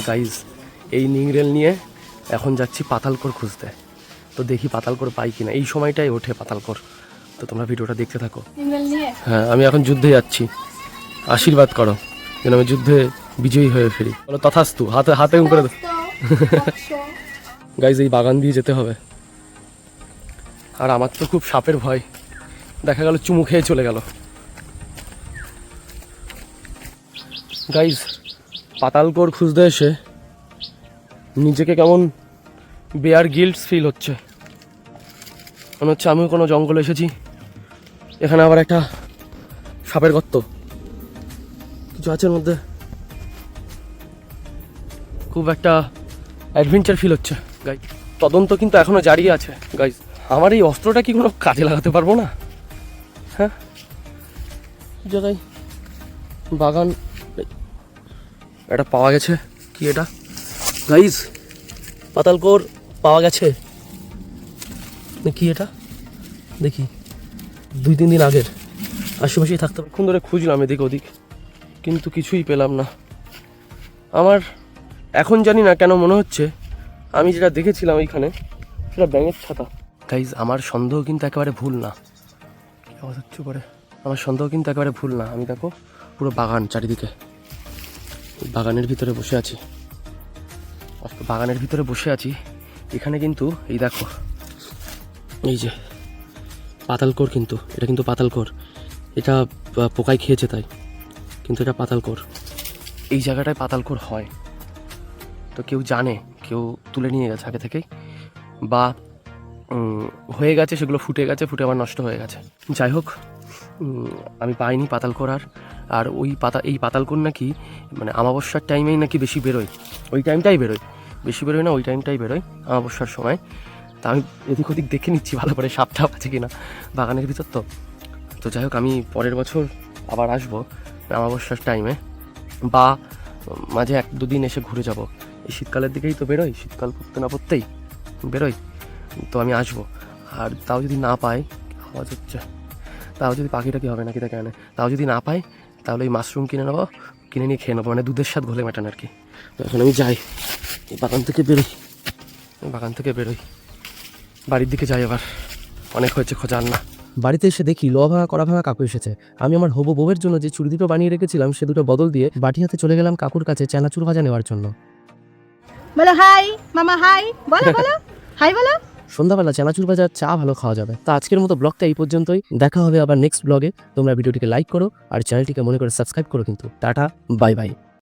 Guys এই নিংরেল নিয়ে এখন যাচ্ছি পাতালকোর খুঁজতে। তো দেখি পাতালকোর পাই কিনা, এই সময়টাই ওঠে পাতালকোর। তো তোমরা ভিডিওটা দেখতে থাকো। হ্যাঁ, আমি এখন যুদ্ধে যাচ্ছি, আশীর্বাদ করো যেন আমি যুদ্ধে বিজয়ী হয়ে ফিরি। বলো তথাস্তু, হাতে হাতে করে দাও। গাইজ এই বাগান দিয়ে যেতে হবে। আর আমার তো খুব সাপের ভয়, দেখা গেল চুমু খেয়ে চলে গেল। গাইজ পাতালকোর খুঁজতে এসে নিজেকে কেমন বেয়ার গিল্টস ফিল হচ্ছে। মনে হচ্ছে আমিও কোনো জঙ্গলে এসেছি, এখানে আবার একটা সাপের গর্ত কিছু আছে এর মধ্যে। খুব একটা অ্যাডভেঞ্চার ফিল হচ্ছে। গাইজ তদন্ত কিন্তু এখনো জারি আছে। গাইজ আমার এই অস্ত্রটা কি কোনো কাজে লাগাতে পারবো না? হ্যাঁ, জায়গায় বাগান এটা পাওয়া গেছে। কি এটা গাইজ? পাতালকোর পাওয়া গেছে। কি এটা দেখি, 2-3 দিন আগের, আশেপাশেই থাকতে হবে। খুন ধরে খুঁজলাম এদিক ওদিক, কিন্তু কিছুই পেলাম না। আমার এখন জানি না কেন মনে হচ্ছে আমি যেটা দেখেছিলাম ওইখানে সেটা ব্যাঙের ছাতা। গাইজ আমার সন্দেহ কিন্তু একেবারে ভুল না। কি আওয়াজ হচ্ছে পরে? আমার সন্দেহ কিন্তু একেবারে ভুল না। আমি দেখো পুরো বাগান, চারিদিকে বাগানের ভিতরে বসে আছি, বাগানের ভিতরে বসে আছি। এখানে কিন্তু এই দেখো, এই যে পাতালকোর, কিন্তু এটা কিন্তু পাতালকোর। এটা পোকায় খেয়েছে তাই, কিন্তু এটা পাতালকোর। এই জায়গাটায় পাতালকোর হয়। তো কেউ জানে, কেউ তুলে নিয়ে গেছে আগে থেকেই, বা হয়ে গেছে, সেগুলো ফুটে গেছে, ফুটে আবার নষ্ট হয়ে গেছে। যাই হোক, আমি পাইনি পাতালকোর। আর ওই এই পাতালকোর নাকি মানে অমাবস্যার টাইমেই নাকি বেশি বেরোয়। ওই টাইমটাই বেরোয়, বেশি বেরোয় না, ওই টাইমটাই বেরোয় অমাবস্যার সময়। তা আমি এদিক ওদিক দেখে নিচ্ছি ভালো করে সাপ টাপ আছে কিনা বাগানের ভিতর। তো যাই হোক, আমি পরের বছর আবার আসবো অমাবস্যার টাইমে, বা মাঝে 1-2 দিন এসে ঘুরে যাব। এই শীতকালের দিকেই তো বেরোয়, শীতকাল পড়তে না পড়তেই বেরোয়। তো আমি আসবো। আর তাও যদি না পাই, আওয়াজ হচ্ছে, তাও যদি পাখিটা কি হবে নাকি তাকে আনে, তাও যদি না পাই তাহলে এই মাশরুম কিনে নেবো, কিনে নিয়ে খেয়ে নেবো, মানে দুধের স্বাদ ঘোলে মেটান আর কি। তো এখন আমি যাই, বাগান থেকে বেরোই, বাড়ির দিকে যাই। আবার অনেক হয়েছে খোঁজার না। বাড়িতে এসে দেখি লোহা ভাঙা কড়া ভাঙা কাকু এসেছে। আমি আমার হবু বউয়ের জন্য যে চুড়ি দুটো বানিয়ে রেখেছিলাম সে দুটো বদল দিয়ে বাটি হাতে চলে গেলাম কাকুর কাছে চানাচুর ভাজা নেওয়ার জন্য। বলো হাই মামা, হাই বলো বলো, হাই বলো। সন্ধ্যাবেলা চানাচুর ভাজা চা ভালো খাওয়া যাবে। তো আজকের মতো ব্লগটা এই পর্যন্তই, দেখা হবে আবার নেক্সট ব্লগে। তোমরা ভিডিওটিকে লাইক করো আর চ্যানেলটিকে মনে করে সাবস্ক্রাইব করো কিন্তু। Tata, bye bye.